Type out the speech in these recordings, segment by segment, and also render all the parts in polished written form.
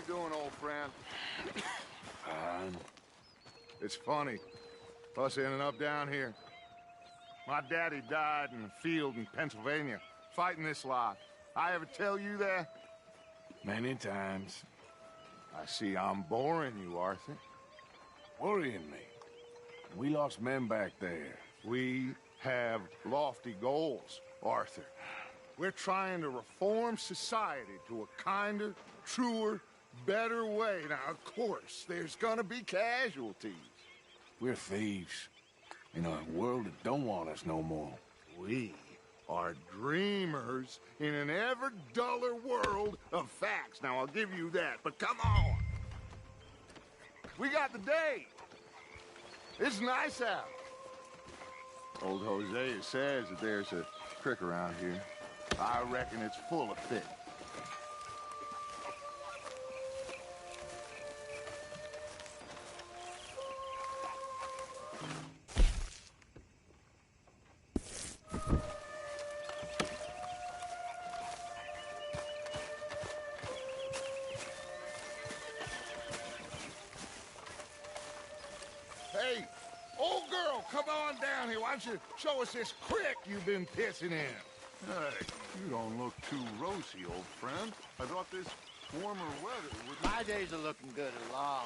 doing, old friend? Fine. It's funny, us ending up down here. My daddy died in a field in Pennsylvania, fighting this lot. I ever tell you that? Many times. I see I'm boring you, Arthur. Worrying me. We lost men back there. We have lofty goals, Arthur. We're trying to reform society to a kinder, truer, better way. Now, of course, there's gonna be casualties. We're thieves. In a world that don't want us no more. We are dreamers in an ever duller world of facts. Now, I'll give you that, but come on. We got the day. It's nice out. Old Hosea says that there's a creek around here. I reckon it's full of fish. Hey, old girl, come on down here. Why don't you show us this creek you've been pissing in? Hey, you don't look too rosy, old friend. I thought this warmer weather would... My days are looking good along.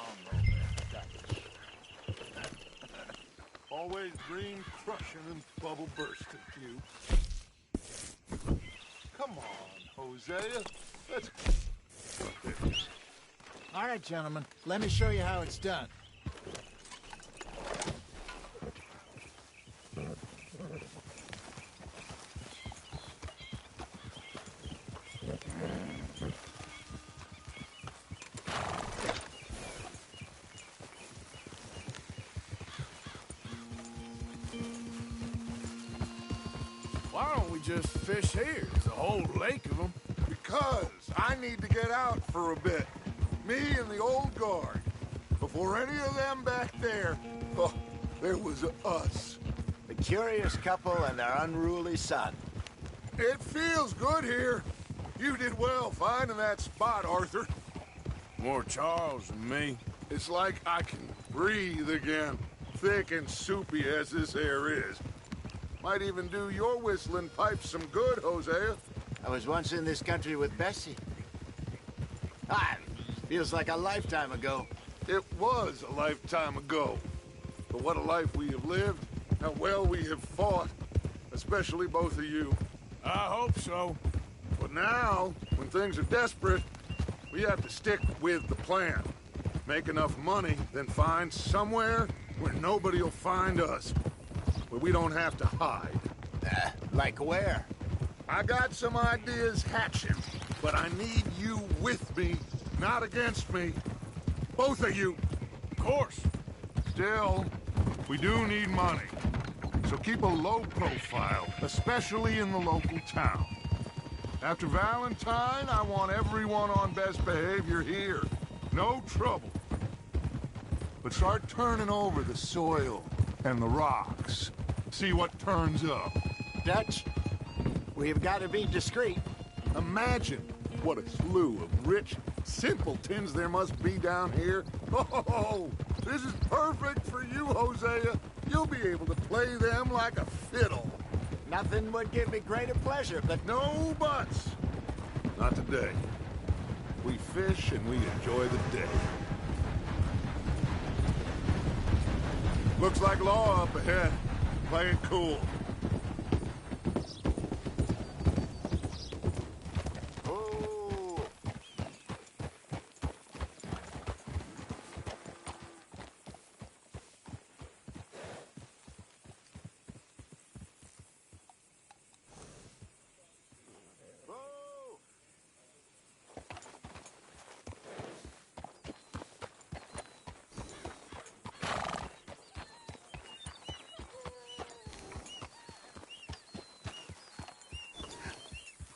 Always dream crushing and bubble bursting, you. Come on, Hosea. Let's... All right, gentlemen. Let me show you how it's done. Why don't we just fish here? There's a whole lake of them. Because I need to get out for a bit. Me and the old guard. Before any of them back there, oh, there was us. The curious couple and their unruly son. It feels good here. You did well finding that spot, Arthur. More Charles than me. It's like I can breathe again, thick and soupy as this air is. Might even do your whistling pipes some good, Hosea. I was once in this country with Bessie. Ah, feels like a lifetime ago. It was a lifetime ago. But what a life we have lived, how well we have fought, especially both of you. I hope so. But now, when things are desperate, we have to stick with the plan. Make enough money, then find somewhere where nobody will find us. Where we don't have to hide. Like where? I got some ideas hatching, but I need you with me, not against me. Both of you. Of course. Still, we do need money. So keep a low profile, especially in the local town. After Valentine, I want everyone on best behavior here. No trouble. But start turning over the soil and the rocks. See what turns up. Dutch, we've got to be discreet. Imagine what a slew of rich simpletons there must be down here. Oh, this is perfect for you, Hosea. You'll be able to play them like a fiddle. Nothing would give me greater pleasure, but No buts. Not today. We fish and we enjoy the day. Looks like law up ahead. Play it cool. oh,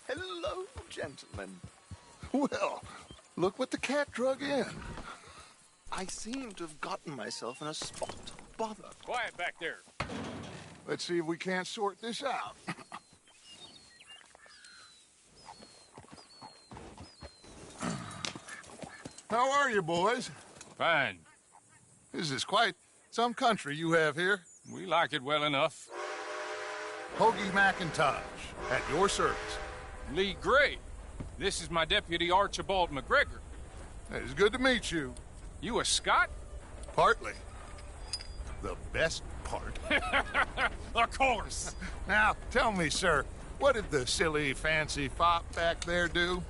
Hello, gentlemen. Well, look what the cat drug in. I seem to have gotten myself in a spot of bother. Quiet back there. Let's see if we can't sort this out. How are you, boys? Fine. This is quite some country you have here. We like it well enough. Hoagie McIntosh, at your service. Lee Gray. This is my deputy Archibald McGregor. It's good to meet you. You a Scot? Partly. The best part. Of course. Now, tell me, sir, what did the silly, fancy fop back there do?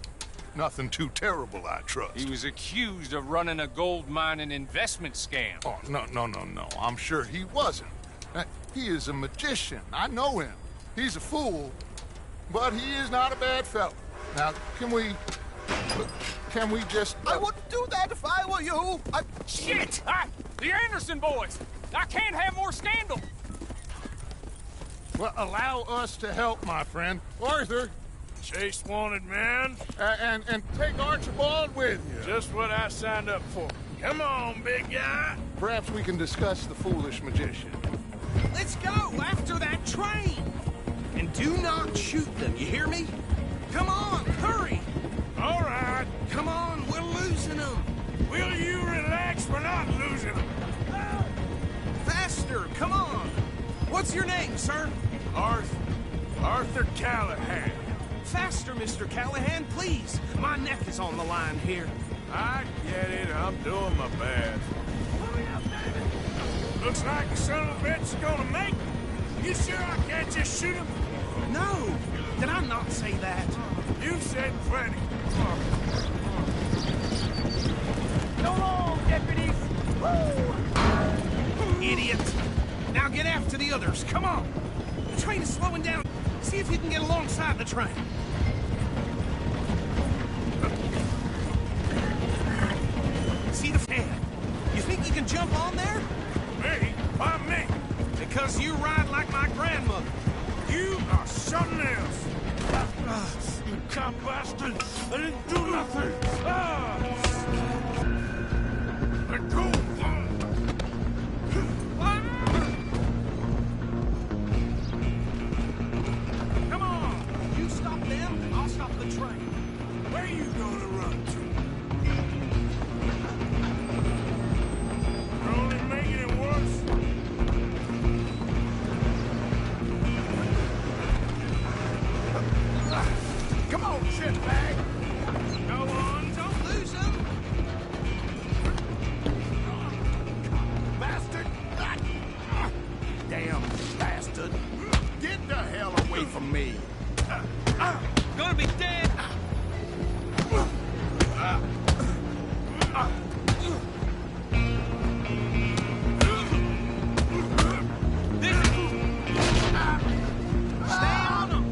Nothing too terrible, I trust. He was accused of running a gold mining investment scam. Oh, no. I'm sure he wasn't. He is a magician. I know him. He's a fool, but he is not a bad fellow. Now, can we just... I wouldn't do that if I were you. Shit! The Anderson boys! I can't have more scandal! Well, allow us to help, my friend. Arthur, Chase wanted man. and take Archibald with you. Just what I signed up for. Come on, big guy. Perhaps we can discuss the foolish magician. Let's go after that train. And do not shoot them, you hear me? Come on, hurry. All right. Come on, we're losing them. Will you relax? We're not losing them. Faster, come on. What's your name, sir? Arthur Callahan. Faster, Mr. Callahan, please. My neck is on the line here. I get it. I'm doing my best. Hurry up, David. Looks like the son of a bitch is gonna make it. You sure I can't just shoot him? No, did I not say that? You said plenty. Go on, deputies! Woo! Idiot! Now get after the others, come on! The train is slowing down. See if you can get alongside the train. See the fan? You think you can jump on there? Me? Why me? Because you ride like my grandmother. You are something else. You cop bastard! I didn't do nothing! Let go! Come on! You stop them, I'll stop the train. Where you gonna run to? You're only making it worse. Come on, shitbag! Go on, don't lose them! Bastard! Damn bastard! Get the hell away from me! Gonna be dead! Stay on them!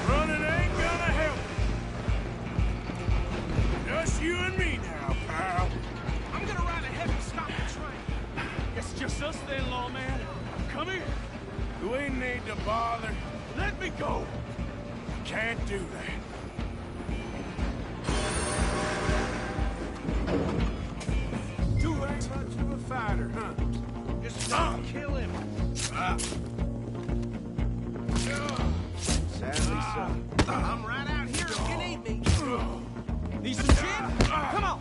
Running ain't gonna help. Just you and me now, pal. I'm gonna ride ahead and stop the train. It's just us then, lawman. Come here. Do we need to bother? Let me go. Can't do that. You ain't much of a fighter, huh? Just don't kill him. Sadly so. I'm right out here if you need me. Need some gin? Come on.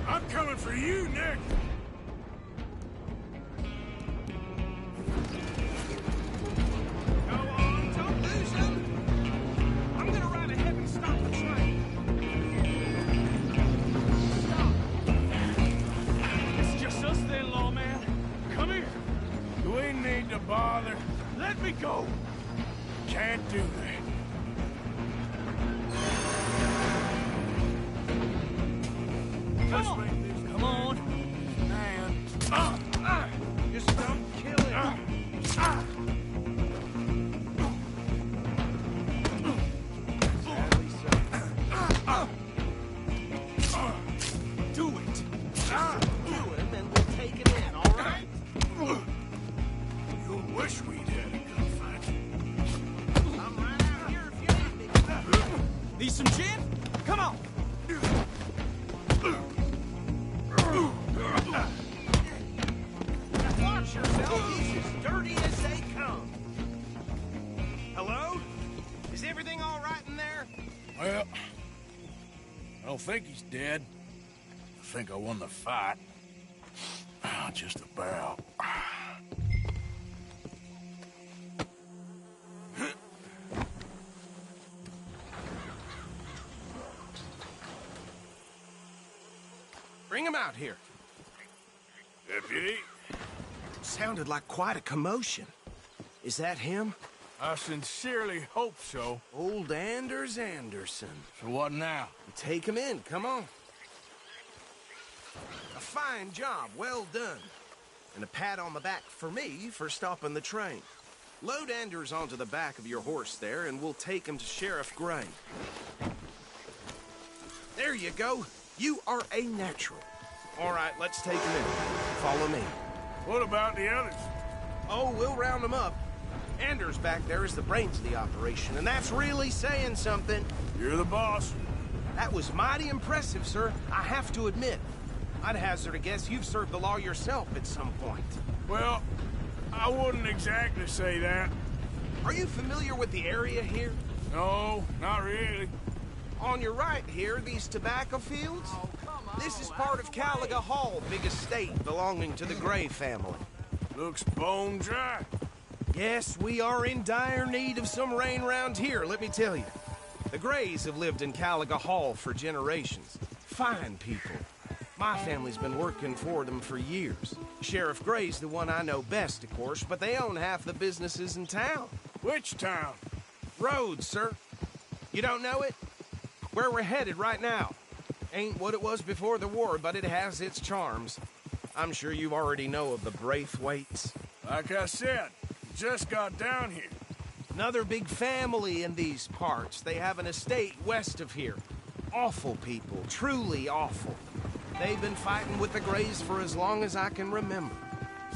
I'm coming for you next. Go on, don't lose them. I'm gonna ride ahead and stop the train. Stop. It's just us then, lawman. Come here. Do we need to bother? Let me go. Can't do that. Come on. Come on. Man. Just don't kill him. Sadly so. Do it. Do him Wish we'd had a gunfight. I'm right out here if you need me. Need some gin? Come on. Watch yourself. He's as dirty as they come. Hello? Is everything all right in there? Well, I don't think he's dead. I think I won the fight. Just about. Bring him out here. Deputy, Sounded like quite a commotion. Is that him? I sincerely hope so. Old Anders Anderson. So what now? Take him in, come on. A fine job, well done. And a pat on the back for me for stopping the train. Load Anders onto the back of your horse there, and we'll take him to Sheriff Gray. There you go. You are a natural. All right, let's take him in. Follow me. What about the others? Oh, we'll round them up. Anders back there is the brains of the operation, and that's really saying something. You're the boss. That was mighty impressive, sir. I have to admit. I'd hazard a guess you've served the law yourself at some point. Well, I wouldn't exactly say that. Are you familiar with the area here? No, not really. On your right here, these tobacco fields? This is part of Caliga Hall, big estate belonging to the Gray family. Looks bone dry. Yes, we are in dire need of some rain round here, let me tell you. The Grays have lived in Caliga Hall for generations. Fine people. My family's been working for them for years. Sheriff Gray's the one I know best, of course, but they own half the businesses in town. Which town? Rhodes, sir. You don't know it? Where we're headed right now. Ain't what it was before the war, but it has its charms. I'm sure you already know of the Braithwaites. Like I said, just got down here. Another big family in these parts. They have an estate west of here. Awful people, truly awful. They've been fighting with the Grays for as long as I can remember.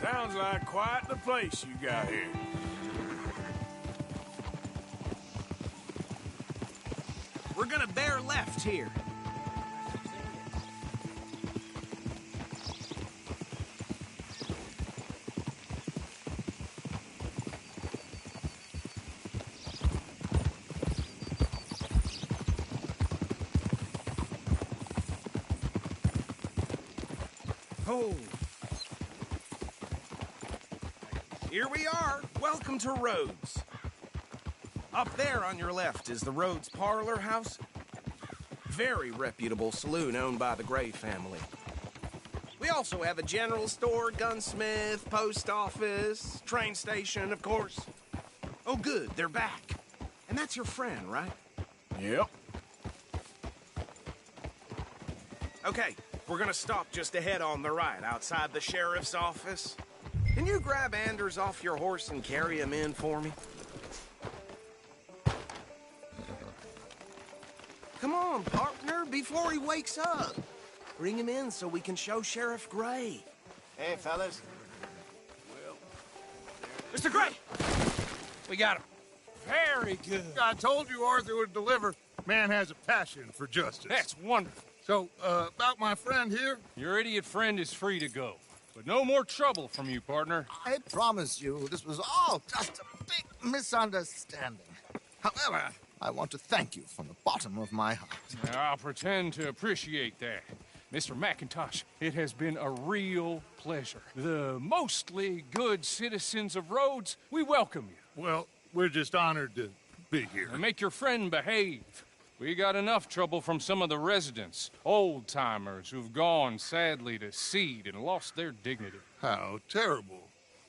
Sounds like quite the place you got here. We're gonna bear left here. Oh. Here we are. Welcome to Rhodes. Up there on your left is the Rhodes Parlor House. Very reputable saloon owned by the Gray family. We also have a general store, gunsmith, post office, train station, of course. Oh, good, they're back. And that's your friend, right? Yep. Okay, we're gonna stop just ahead on the right, outside the sheriff's office. Can you grab Anders off your horse and carry him in for me? Come on, partner, before he wakes up. Bring him in so we can show Sheriff Gray. Hey, fellas. Mr. Gray! We got him. Very good. I told you Arthur would deliver. Man has a passion for justice. That's wonderful. So, about my friend here? Your idiot friend is free to go. But no more trouble from you, partner. I promise you, this was all just a big misunderstanding. However, I want to thank you from the bottom of my heart. I'll pretend to appreciate that. Mr. McIntosh, it has been a real pleasure. The mostly good citizens of Rhodes, we welcome you. Well, we're just honored to be here. And make your friend behave. We got enough trouble from some of the residents, old-timers who've gone, sadly, to seed and lost their dignity. How terrible.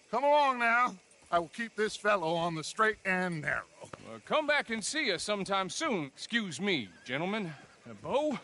Come along now. I will keep this fellow on the straight and narrow. Come back and see us sometime soon. Excuse me, gentlemen. Bo,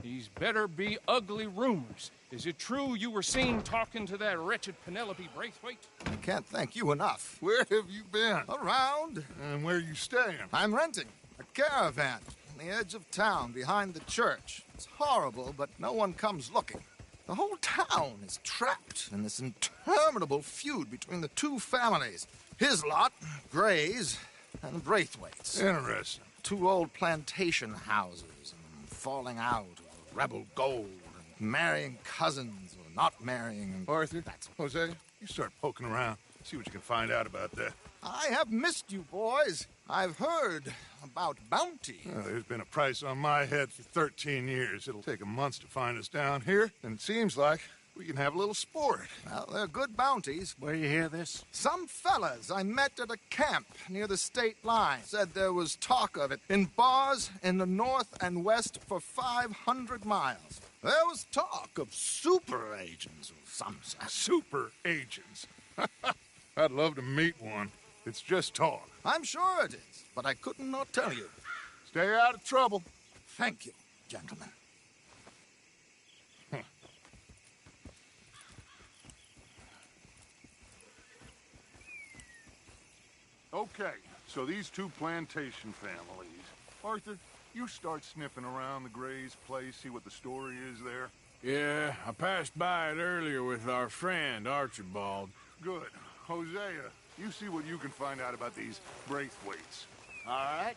these better be ugly rumors. Is it true you were seen talking to that wretched Penelope Braithwaite? I can't thank you enough. Where have you been? Around, And where you staying? I'm renting a caravan on the edge of town behind the church. It's horrible, but no one comes looking. The whole town is trapped in this interminable feud between the two families. His lot, Gray's, and Braithwaite's. Interesting. Two old plantation houses, and falling out of rebel gold, and marrying cousins or not marrying. And Arthur, Jose, you start poking around. See what you can find out about that. I have missed you, boys. I've heard about bounty. Well, there's been a price on my head for 13 years. It'll take 'em months to find us down here, and it seems like we can have a little sport. Well, they're good bounties. Where you hear this? Some fellas I met at a camp near the state line said there was talk of it in bars in the north and west for 500 miles. There was talk of super agents of some sort. Super agents. I'd love to meet one. It's just talk. I'm sure it is, but I couldn't not tell you. Stay out of trouble. Thank you, gentlemen. Okay, so these two plantation families. Arthur, you start sniffing around the Gray's place, see what the story is there. Yeah, I passed by it earlier with our friend, Archibald. Good. Hosea, you see what you can find out about these Braithwaites. All right.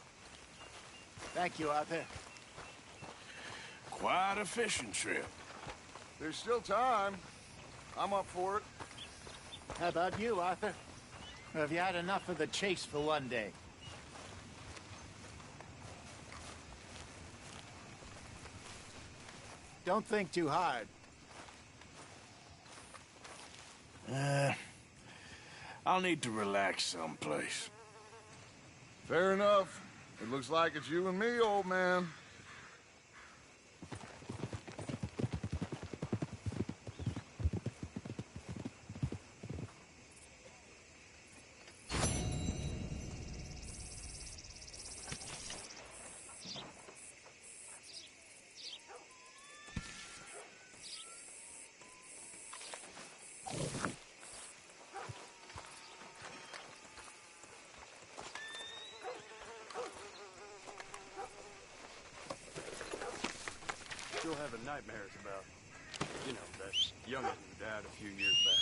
Thank you, Arthur. Quite a fishing trip. There's still time. I'm up for it. How about you, Arthur? Or have you had enough of the chase for one day? Don't think too hard. I'll need to relax someplace. Fair enough. It looks like it's you and me, old man. Still having nightmares about, you know, that youngin' who died a few years back.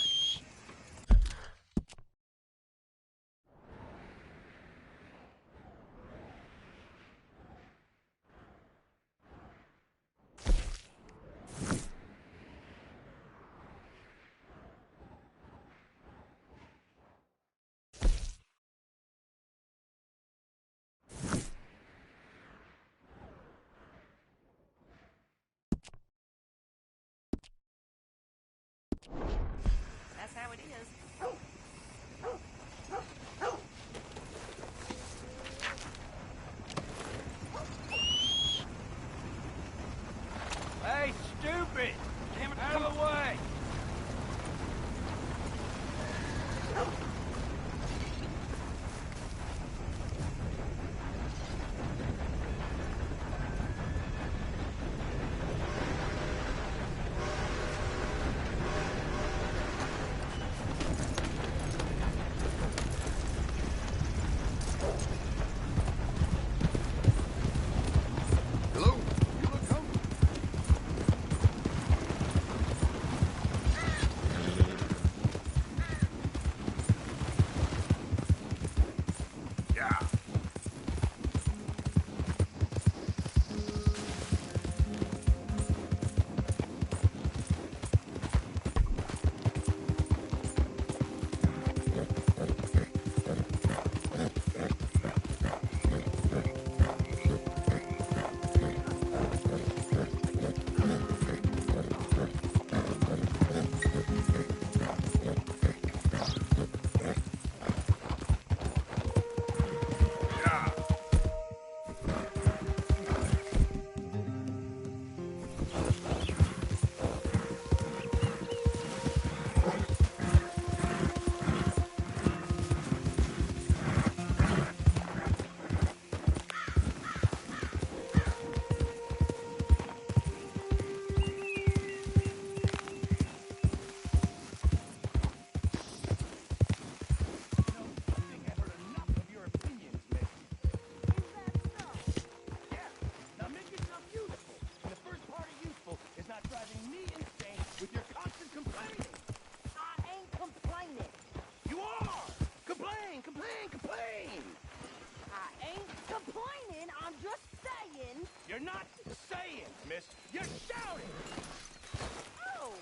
Say it, miss. You're shouting! Oh,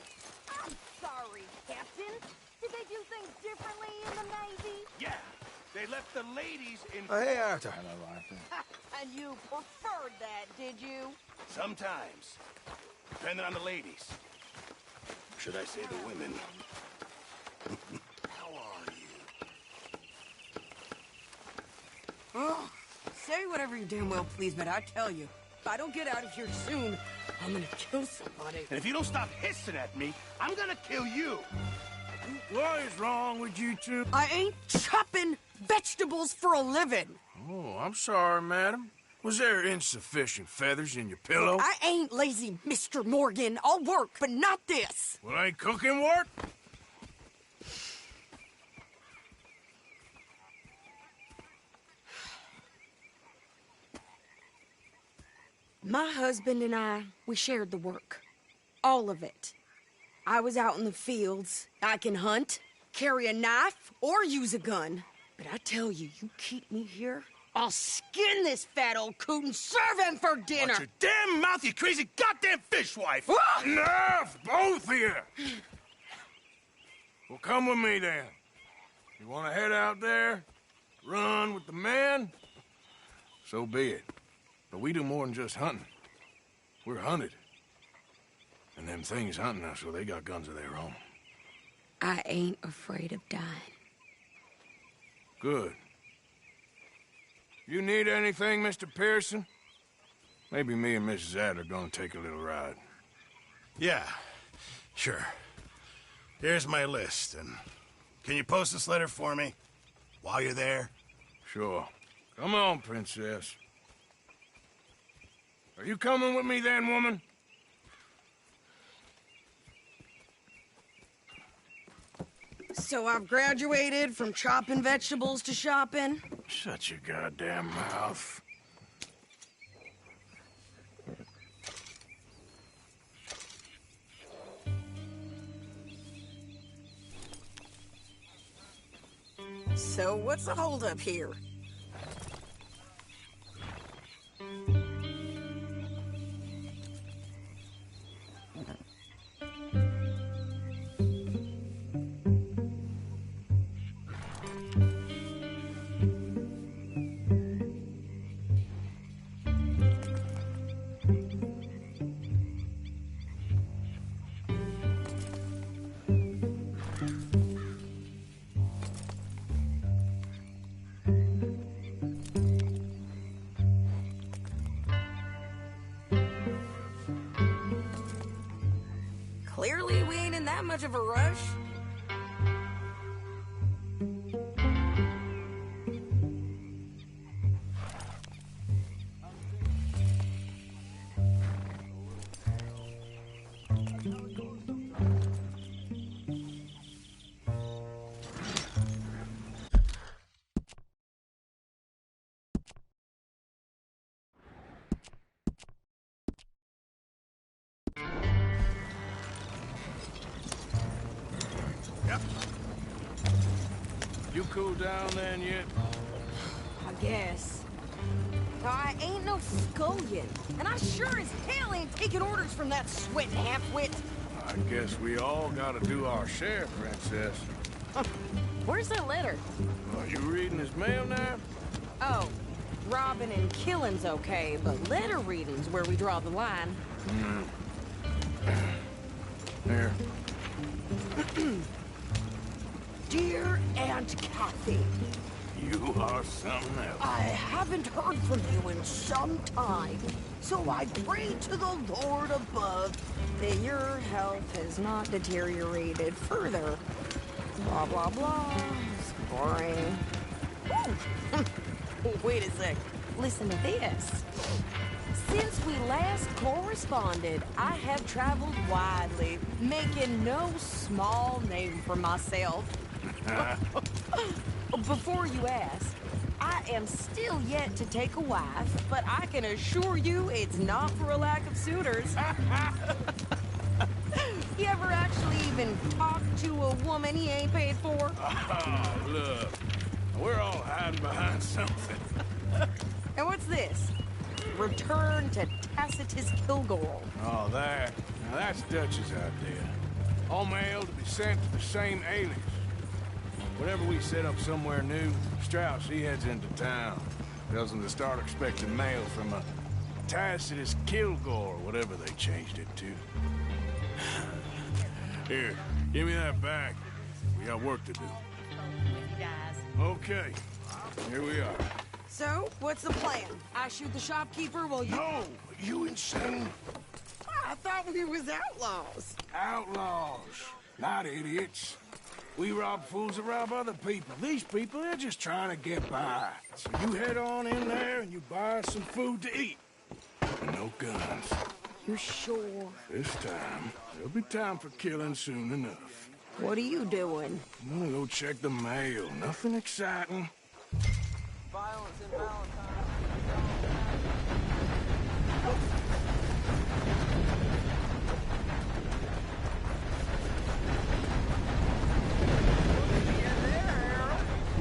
I'm sorry, Captain. Did they do things differently in the Navy? Yeah, they left the ladies in... Hey, Arthur. Hello, Arthur. And you preferred that, did you? Sometimes. Depending on the ladies. Should I say the women? How are you? Oh, say whatever you damn well please, but I tell you, if I don't get out of here soon, I'm gonna kill somebody. And if you don't stop hissing at me, I'm gonna kill you. What is wrong with you two? I ain't chopping vegetables for a living. Oh, I'm sorry, madam. Was there insufficient feathers in your pillow? I ain't lazy, Mr. Morgan. I'll work, but not this. Well, ain't cooking work? My husband and I, we shared the work. All of it. I was out in the fields. I can hunt, carry a knife, or use a gun. But I tell you, you keep me here, I'll skin this fat old coot and serve him for dinner. Watch your damn mouth, you crazy goddamn fishwife! Enough, both of you! Well, come with me, then. You want to head out there, run with the men? So be it. But we do more than just hunting. We're hunted. And them things hunting us, so they got guns of their own. I ain't afraid of dying. Good. You need anything, Mr. Pearson? Maybe me and Mrs. Adler gonna take a little ride. Yeah, sure. Here's my list, and can you post this letter for me while you're there? Sure. Come on, Princess. Are you coming with me then, woman? So I've graduated from chopping vegetables to shopping? Shut your goddamn mouth. So what's the holdup here? Clearly, we ain't in that much of a rush. You cool down then yet? I guess. I ain't no scullion, and I sure as hell ain't taking orders from that sweat half-wit. I guess we all gotta do our share, Princess. Where's that letter? Are you reading his mail now? Oh, robbing and killing's okay, but letter reading's where we draw the line. Here. Dear Aunt Kathy, You are something else. I haven't heard from you in some time, so I pray to the Lord above that your health has not deteriorated further. Blah, blah, blah. It's boring. Ooh. Wait a sec. Listen to this. Since we last corresponded, I have traveled widely, making no small name for myself. Before you ask, I am still yet to take a wife, but I can assure you it's not for a lack of suitors. You ever actually even talk to a woman he ain't paid for? Oh, look. We're all hiding behind something. And what's this? Return to Tacitus Kilgore. Oh, that. Now that's Dutch's idea. All mail to be sent to the same alias. Whenever we set up somewhere new, Strauss, he heads into town. Tells them to start expecting mail from a Tacitus Kilgore, whatever they changed it to. Here, give me that back. We got work to do. Okay, here we are. So, what's the plan? I shoot the shopkeeper while you... No! You insane? I thought we was outlaws. Outlaws, not idiots. We rob fools that rob other people. These people, they're just trying to get by. So you head on in there and you buy us some food to eat. And no guns. You sure? This time, there'll be time for killing soon enough. What are you doing? I'm gonna go check the mail. Nothing exciting. Violence in Valentine.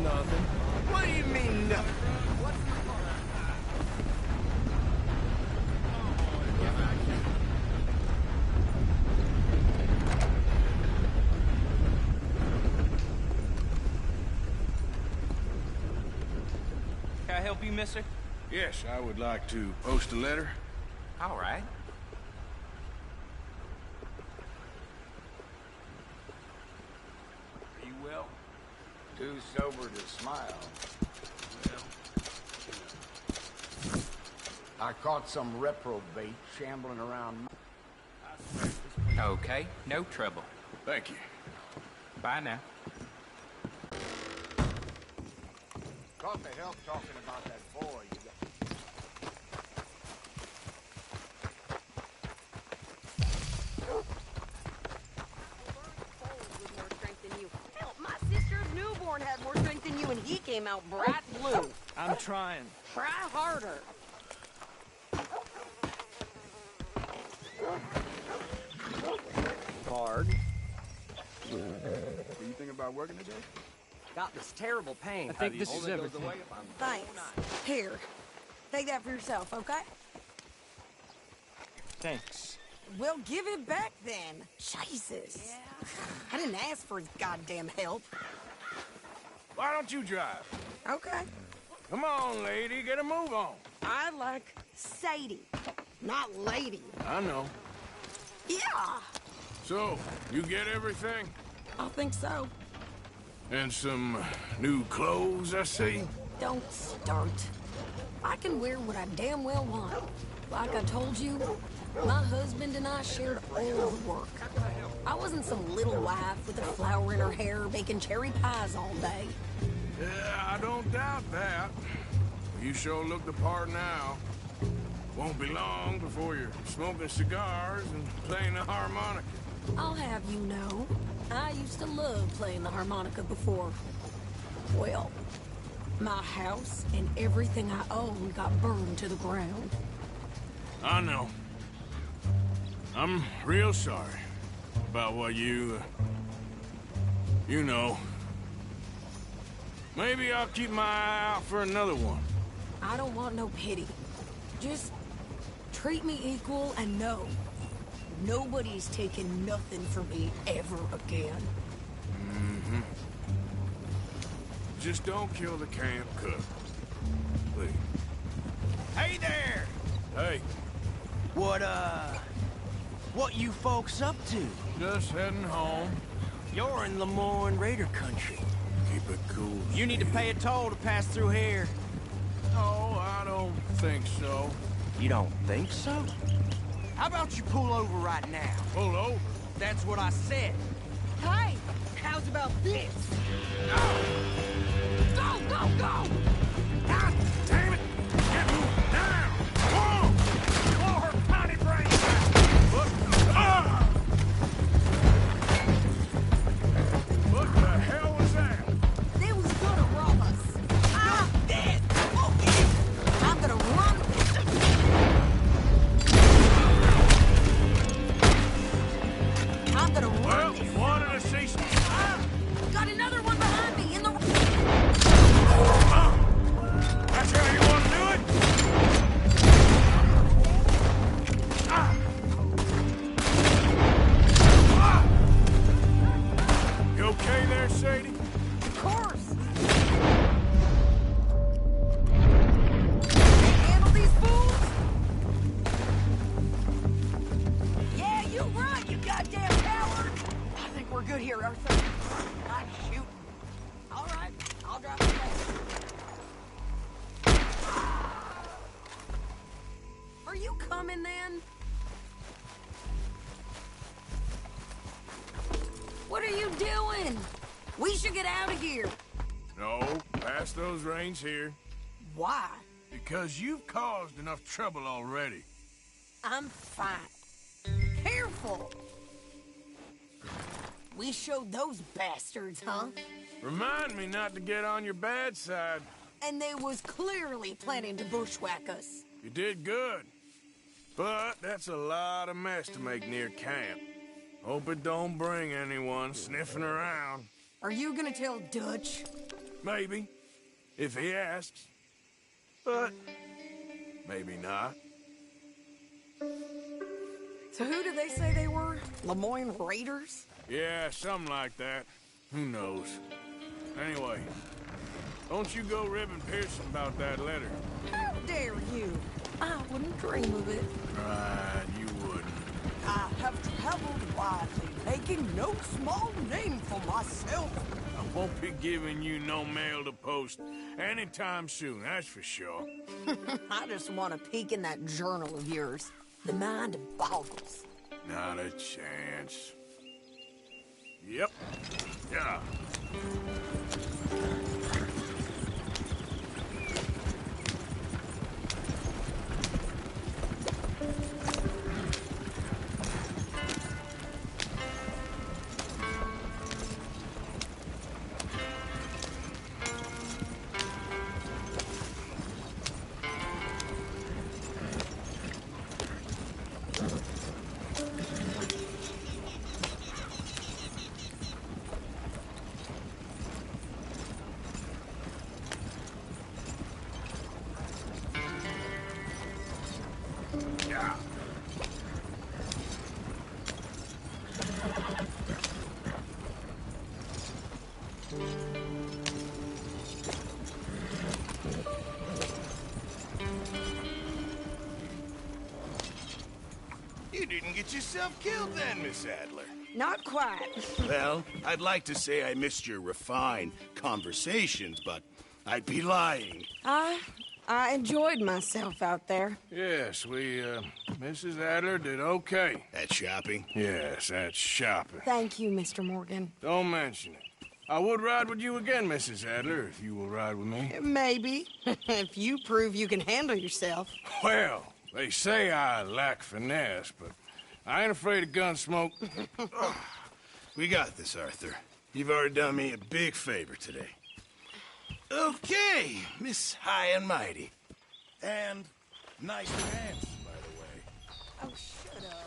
Nothing. What do you mean, nothing? Can I help you, mister? Yes, I would like to post a letter. All right. Are you well? Too sober to smile. I caught some reprobate shambling around. Okay, no trouble. Thank you. Bye now. Can't they help talking about that boy you got? Hell, my sister's newborn had more strength than you, and he came out bright blue. I'm trying. Try harder. Hard. Do you think about working today? Got this terrible pain. I think this is everything. Thanks. Here. Take that for yourself, okay? Thanks. Well, give it back then. Jesus. I didn't ask for his goddamn help. Why don't you drive? Okay. Come on, lady, get a move on. I like Sadie, not lady. I know. Yeah, So, you get everything? I think so. And some new clothes, I see? Don't start. I can wear what I damn well want. Like I told you, my husband and I shared all the work. I wasn't some little wife with a flower in her hair baking cherry pies all day. Yeah, I don't doubt that. You sure look the part now. Won't be long before you're smoking cigars and playing the harmonica. I'll have you know, I used to love playing the harmonica before. Well, my house and everything I own got burned to the ground. I know. I'm real sorry about what you know. Maybe I'll keep my eye out for another one. I don't want no pity. Just treat me equal and know nobody's taking nothing from me ever again. Mm-hmm. Just don't kill the camp cook. Please. Hey there! Hey, What you folks up to? just heading home. You're in Lemoyne Raider country. Keep it cool. You need to pay a toll to pass through here. No, I don't think so. You don't think so? How about you pull over right now? Pull over. That's what I said. Hey, how's about this? Go, go, go! God damn it! Get down! Whoa! Blow her potty brains out! What the hell was that? They was gonna rob us. I'm dead! I'm gonna run. I'm gonna run. Well, wanted to see some... Got another one behind me in the... coming then? What are you doing? We should get out of here. No, past those range here. Why? Because you've caused enough trouble already. I'm fine. Careful! We showed those bastards, huh? Remind me not to get on your bad side. And they was clearly planning to bushwhack us. You did good. But that's a lot of mess to make near camp. Hope it don't bring anyone sniffing around. Are you gonna tell Dutch? Maybe, if he asks. But maybe not. So who did they say they were? Lemoyne Raiders? Yeah, something like that. Who knows? Anyway, don't you go ribbing Pearson about that letter. How dare you? I wouldn't dream of it. Right, you wouldn't. I have traveled widely, making no small name for myself. I won't be giving you no mail to post anytime soon, that's for sure. I just want to peek in that journal of yours. The mind boggles. Not a chance. Yep. Yeah. You didn't get yourself killed then, Miss Adler. Not quite. Well, I'd like to say I missed your refined conversations, but I'd be lying. I enjoyed myself out there. Yes, Mrs. Adler did okay. At shopping? Yes, that's shopping. Thank you, Mr. Morgan. Don't mention it. I would ride with you again, Mrs. Adler, if you will ride with me. Maybe. If you prove you can handle yourself. Well, they say I lack finesse, but I ain't afraid of gun smoke. We got this, Arthur. You've already done me a big favor today. Okay, Miss High and Mighty. And nice pants, by the way. Oh, shut up.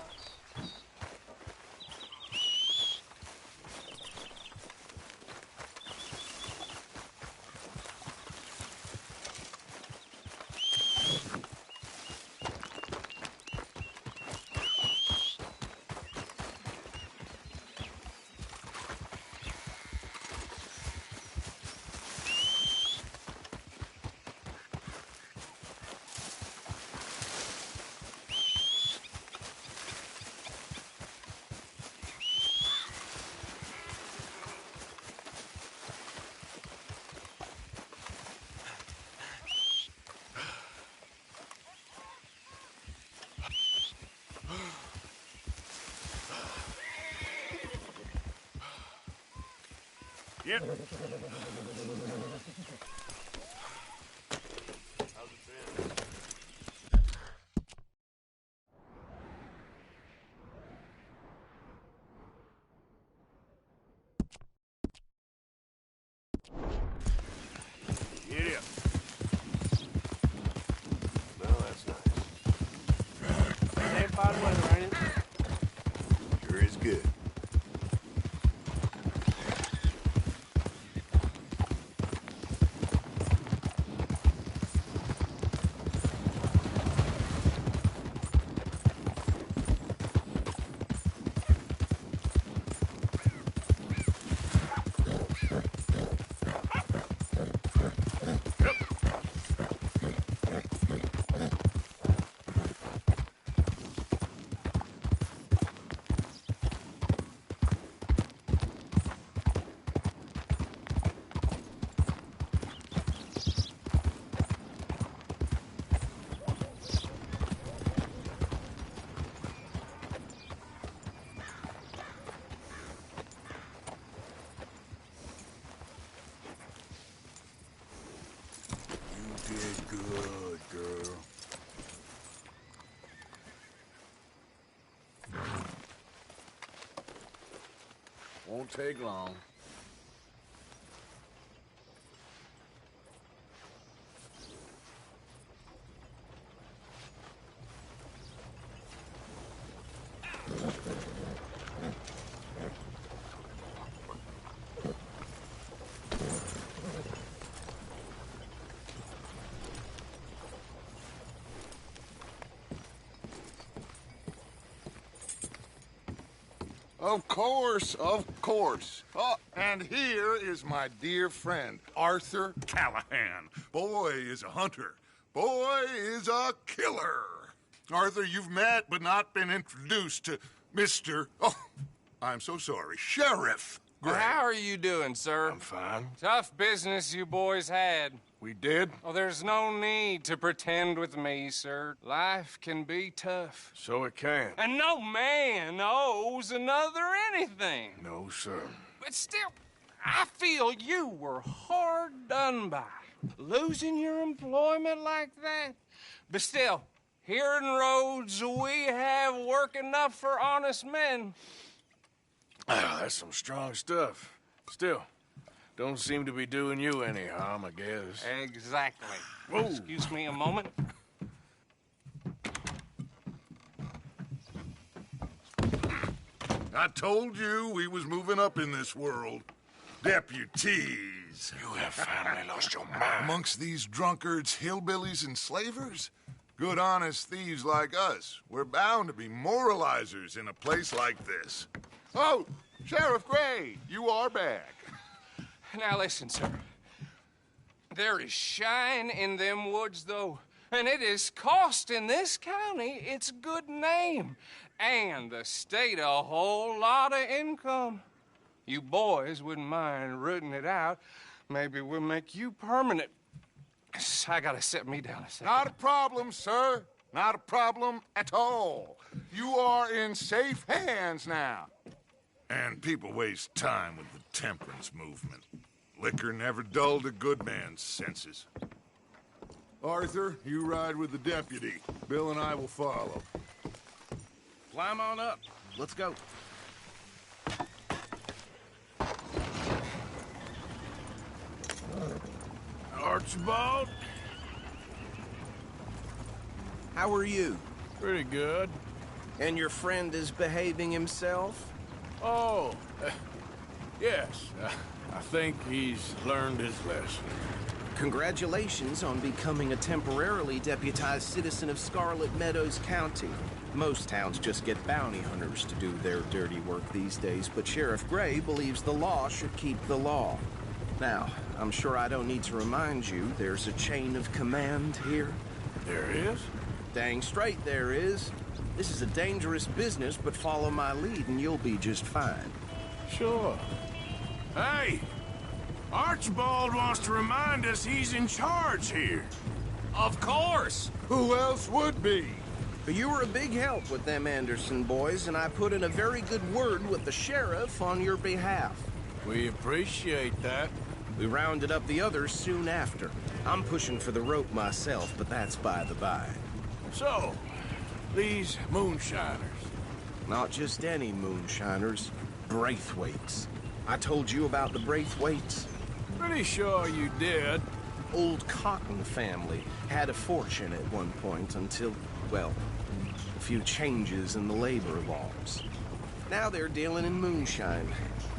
Yep. Get up. Well, that's nice. Ain't bad weather, ain't it? Sure is good. Good girl. Won't take long. Of course, of course. Oh, and here is my dear friend, Arthur Callahan. Boy is a hunter. Boy is a killer. Arthur, you've met but not been introduced to Mr. Oh, I'm so sorry, Sheriff Gray. How are you doing, sir? I'm fine. Tough business you boys had. We did? Oh, there's no need to pretend with me, sir. Life can be tough. So it can. And no man owes another anything. No, sir. But still, I feel you were hard done by. Losing your employment like that. But still, here in Rhodes, we have work enough for honest men. Ah, that's some strong stuff. Still, don't seem to be doing you any harm, I guess. Exactly. Whoa. Excuse me a moment. I told you we was moving up in this world. Deputies. You have finally lost your mind. Amongst these drunkards, hillbillies, and slavers? Good, honest thieves like us. We're bound to be moralizers in a place like this. Oh, Sheriff Gray, you are back. Now listen, sir. There is shine in them woods, though, and it is costing this county its good name and the state a whole lot of income. You boys wouldn't mind rooting it out. Maybe we'll make you permanent. I gotta sit me down a second. Not a problem, sir. Not a problem at all. You are in safe hands now. And people waste time with the temperance movement. Liquor never dulled a good man's senses. Arthur, you ride with the deputy. Bill and I will follow. Climb on up. Let's go. Archibald? How are you? Pretty good. And your friend is behaving himself? Oh, yes. I think he's learned his lesson. Congratulations on becoming a temporarily deputized citizen of Scarlet Meadows County. Most towns just get bounty hunters to do their dirty work these days, but Sheriff Gray believes the law should keep the law. Now, I'm sure I don't need to remind you, there's a chain of command here. There is? Dang straight there is. This is a dangerous business, but follow my lead and you'll be just fine. Sure. Hey! Archibald wants to remind us he's in charge here. Of course! Who else would be? But you were a big help with them Anderson boys, and I put in a very good word with the sheriff on your behalf. We appreciate that. We rounded up the others soon after. I'm pushing for the rope myself, but that's by the by. So, these moonshiners. Not just any moonshiners, Braithwaites. I told you about the Braithwaites? Pretty sure you did. Old Cotton family had a fortune at one point until, well, a few changes in the labor laws. Now they're dealing in moonshine.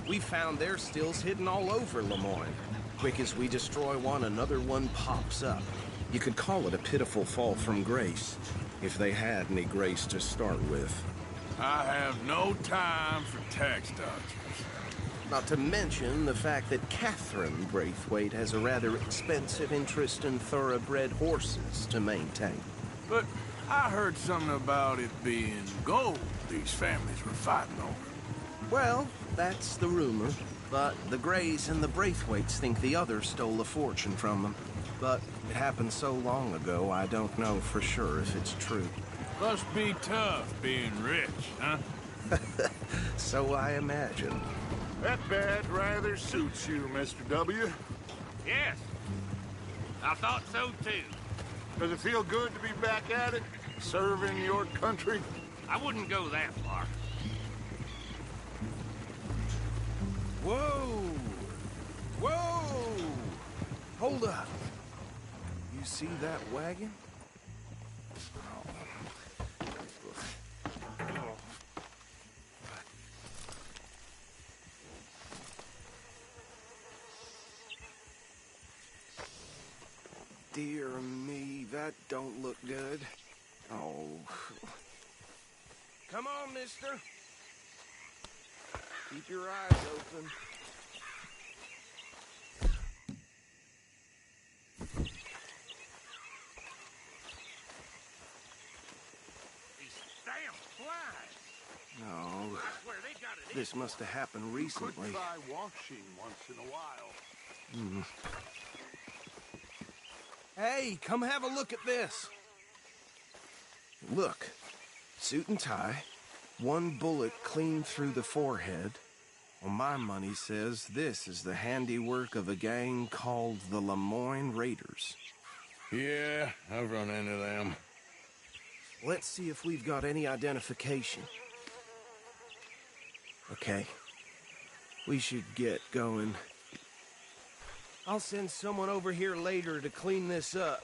We found their stills hidden all over Lemoyne. Quick as we destroy one, another one pops up. You could call it a pitiful fall from grace, if they had any grace to start with. I have no time for tax dodgers. Not to mention the fact that Catherine Braithwaite has a rather expensive interest in thoroughbred horses to maintain. But I heard something about it being gold these families were fighting over. Well, that's the rumor. But the Grays and the Braithwaites think the other stole a fortune from them. But it happened so long ago, I don't know for sure if it's true. Must be tough being rich, huh? So I imagine. That bed rather suits you, Mr. W. Yes. I thought so, too. Does it feel good to be back at it? Serving your country? I wouldn't go that far. Whoa! Whoa! Hold up. You see that wagon? Dear me, that don't look good. Oh. Come on, mister. Keep your eyes open. These damn flies. No. I swear they got it. This must have happened recently. Could try washing once in a while. Hmm. Hey, come have a look at this. Look, suit and tie, one bullet clean through the forehead. Well, my money says this is the handiwork of a gang called the Lemoyne Raiders. Yeah, I've run into them. Let's see if we've got any identification. Okay. We should get going. I'll send someone over here later to clean this up.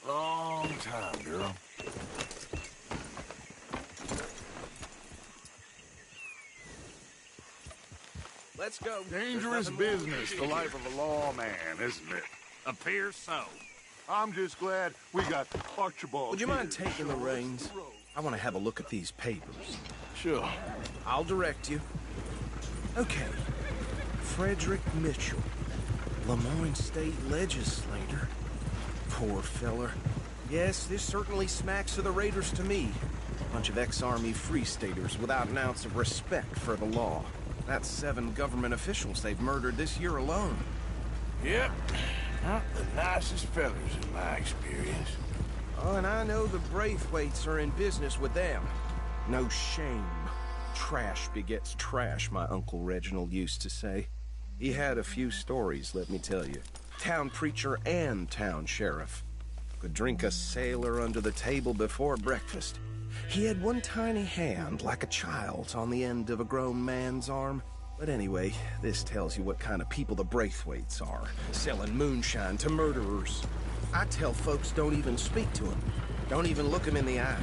Long time, girl. Let's go. Dangerous business, the life of a lawman, isn't it? Appears so. I'm just glad we got Archibald. Would you mind here. taking the reins? I want to have a look at these papers. Sure. I'll direct you. Okay. Frederick Mitchell, Lemoyne State Legislator. Poor feller. Yes, this certainly smacks of the Raiders to me. Bunch of ex-Army Free Staters without an ounce of respect for the law. That's 7 government officials they've murdered this year alone. Yep. Not the nicest fellas in my experience. Oh, and I know the Braithwaites are in business with them. No shame. Trash begets trash, my Uncle Reginald used to say. He had a few stories, let me tell you. Town preacher and town sheriff. Could drink a sailor under the table before breakfast. He had one tiny hand, like a child's, on the end of a grown man's arm. But anyway, this tells you what kind of people the Braithwaites are. Selling moonshine to murderers. I tell folks don't even speak to them. Don't even look them in the eye.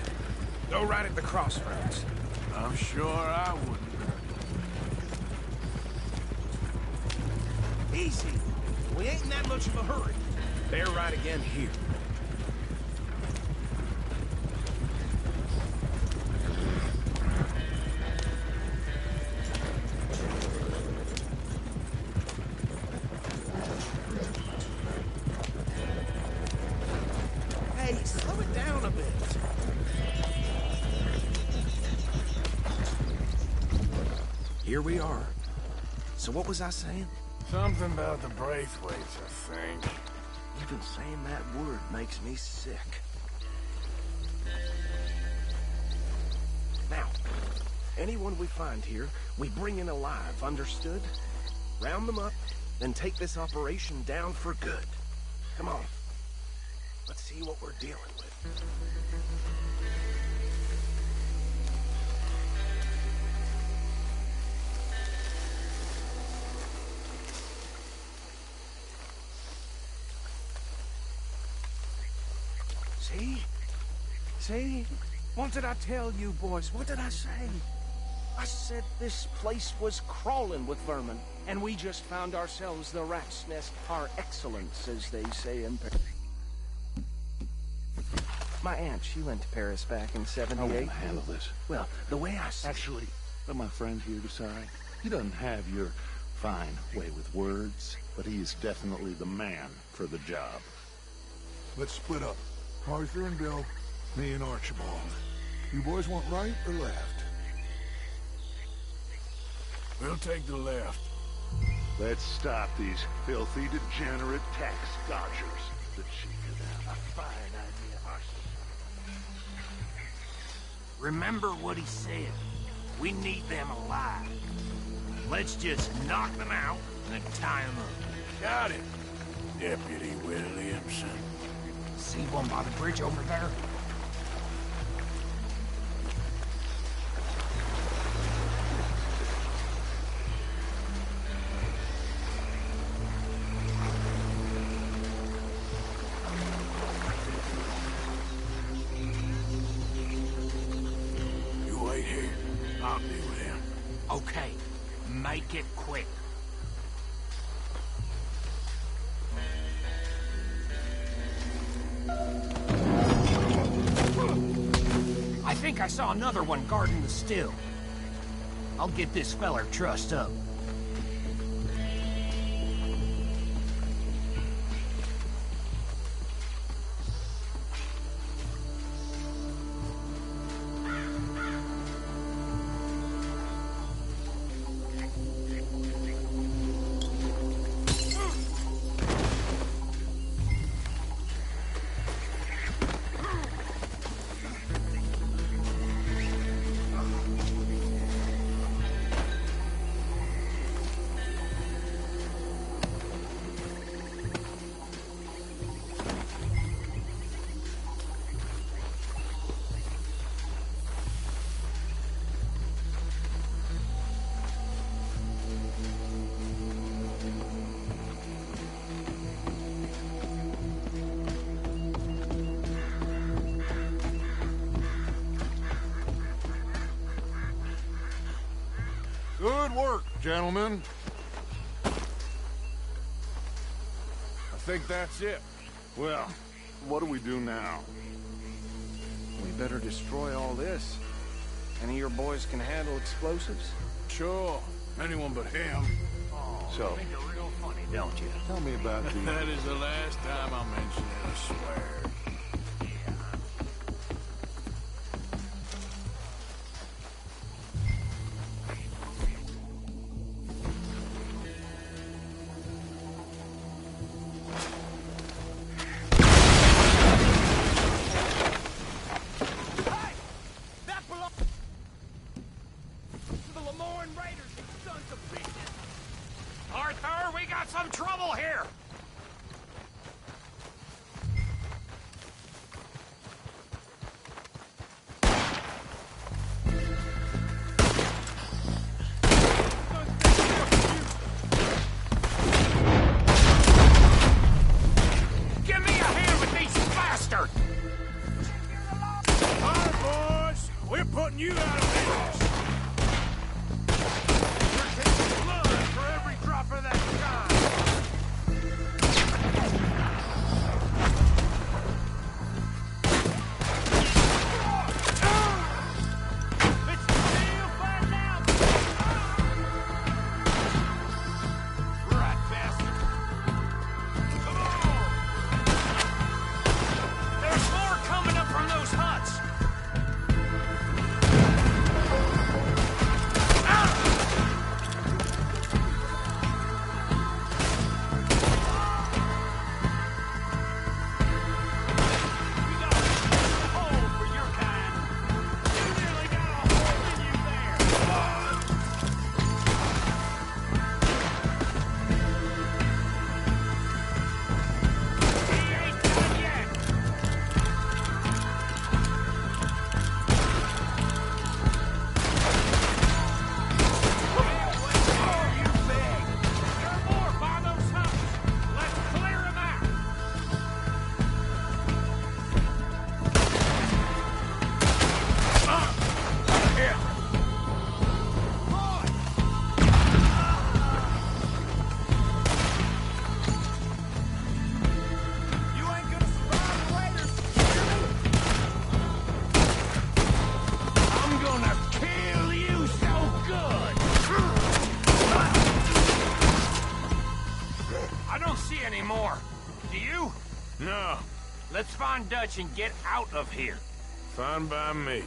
Go right at the crossroads. I'm sure I wouldn't. Easy. We ain't in that much of a hurry. They're right again here. Hey, slow it down a bit. Here we are. So what was I saying? Something about the Braithwaites, I think. Even saying that word makes me sick. Now, anyone we find here, we bring in alive, understood? Round them up, then take this operation down for good. Come on. Let's see what we're dealing with. See? See? What did I tell you, boys? What did I say? I said this place was crawling with vermin, and we just found ourselves the rat's nest par excellence, as they say in Paris. My aunt, she went to Paris back in '78. I want to handle this. Well, the way I see Actually, let my friend here decide. He doesn't have your fine way with words, but he is definitely the man for the job. Let's split up. Arthur and Bill, me and Archibald. You boys want right or left? We'll take the left. Let's stop these filthy, degenerate tax dodgers. The chief of them. A fine idea, Arthur. Remember what he said. We need them alive. Let's just knock them out and tie them up. Got it, Deputy Williamson. See one by the bridge over there? You wait here. I'll deal with him. Okay, make it quick. I think I saw another one guarding the still. I'll get this feller trussed up. Good work, gentlemen. I think that's it. Well, what do we do now? We better destroy all this. Any of your boys can handle explosives? Sure. Anyone but him. So, Think you're real funny, don't you? tell me about the... That is the last time I mention it, I swear. Arthur, we got some trouble here! Give me a hand with these bastards! All right, boys. We're putting you out of business. We're taking blood for every drop of that shine! It's still fire now! Right, bastard! Come on! There's more coming up from those huts! No. Let's find Dutch and get out of here. Fine by me.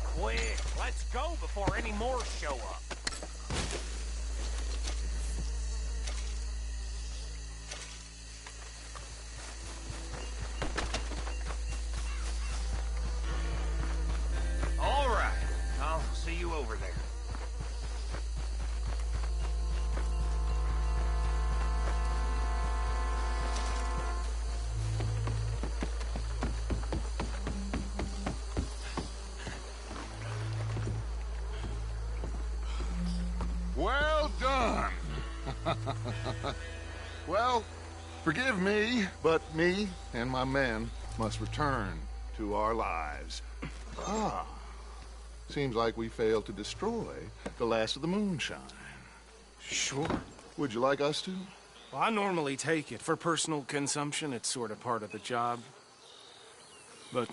Quick, let's go before any more show up. see you over there. Well done. Well, forgive me, but me and my men must return to our lives. Ah, seems like we failed to destroy the last of the moonshine. Sure. Would you like us to? Well, I normally take it. For personal consumption, it's sort of part of the job. But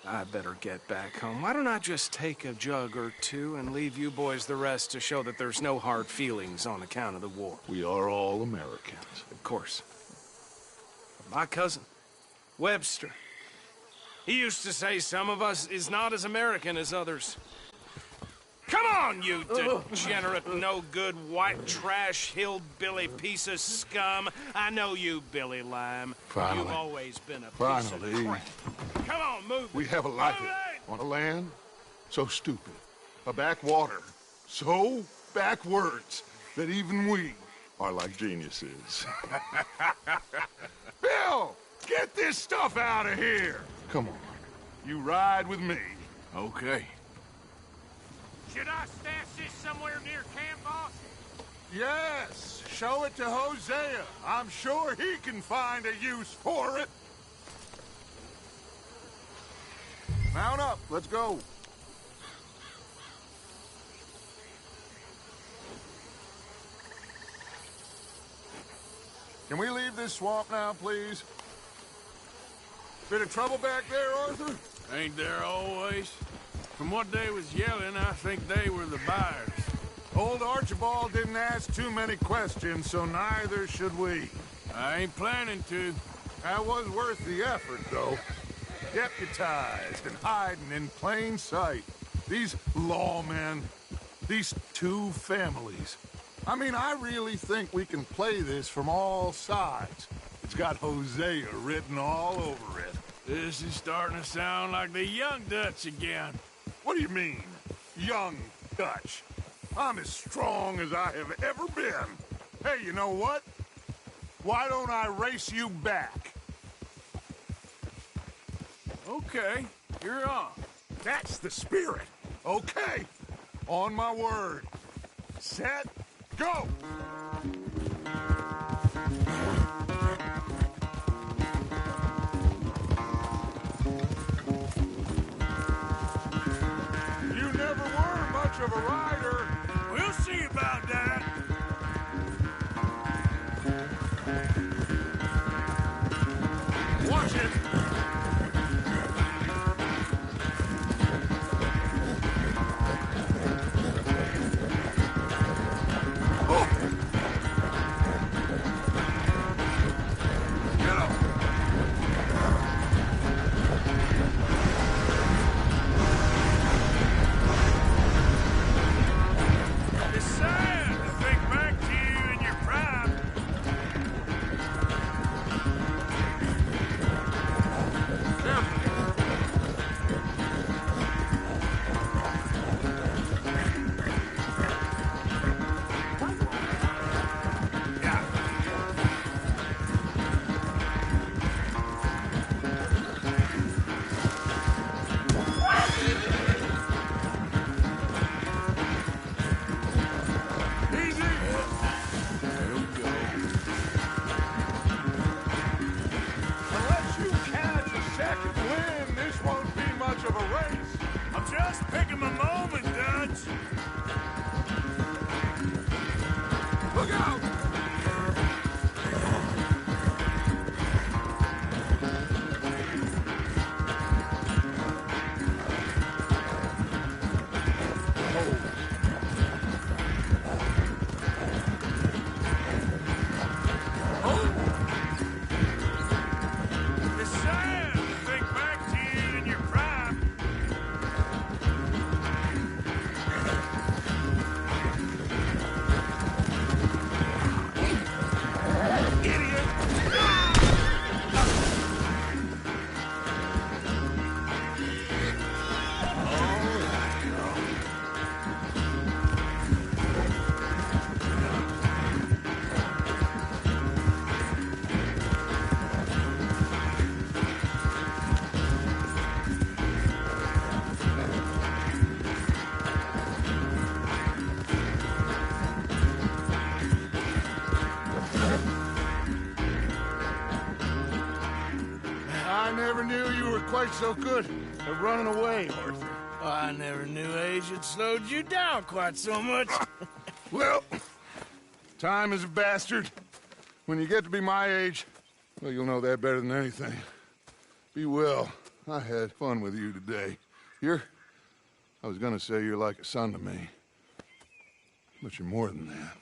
I better get back home. Why don't I just take a jug or two and leave you boys the rest to show that there's no hard feelings on account of the war? We are all Americans. Of course. My cousin, Webster, he used to say some of us is not as American as others. Come on, you degenerate, no-good, white trash, hillbilly piece of scum. I know you, Billy Lime. Finally. You've always been a piece Finally. of crap. Come on, move. We have a life on a land so stupid, a backwater so backwards that even we are like geniuses. Bill, get this stuff out of here. Come on, you ride with me. Okay. Should I stash this somewhere near camp, boss? Yes, show it to Hosea. I'm sure he can find a use for it. Mount up, let's go. Can we leave this swamp now, please? Bit of trouble back there, Arthur? Ain't there always? From what they was yelling, I think they were the buyers. Old Archibald didn't ask too many questions, so neither should we. I ain't planning to. That was worth the effort, though. Deputized and hiding in plain sight. These lawmen, these two families. I mean, I really think we can play this from all sides. It's got Hosea written all over it. This is starting to sound like the Young Dutch again. What do you mean, young Dutch? I'm as strong as I have ever been. Hey, you know what? Why don't I race you back? Okay, you're on. That's the spirit. Okay, on my word. Set, go! You never were much of a rider. We'll see about that. Watch it. It's sad to think knew you were quite so good at running away, Arthur. I never knew age had slowed you down quite so much. Well, time is a bastard. When you get to be my age, well, you'll know that better than anything. Be well. I had fun with you today. I was gonna say you're like a son to me, but you're more than that.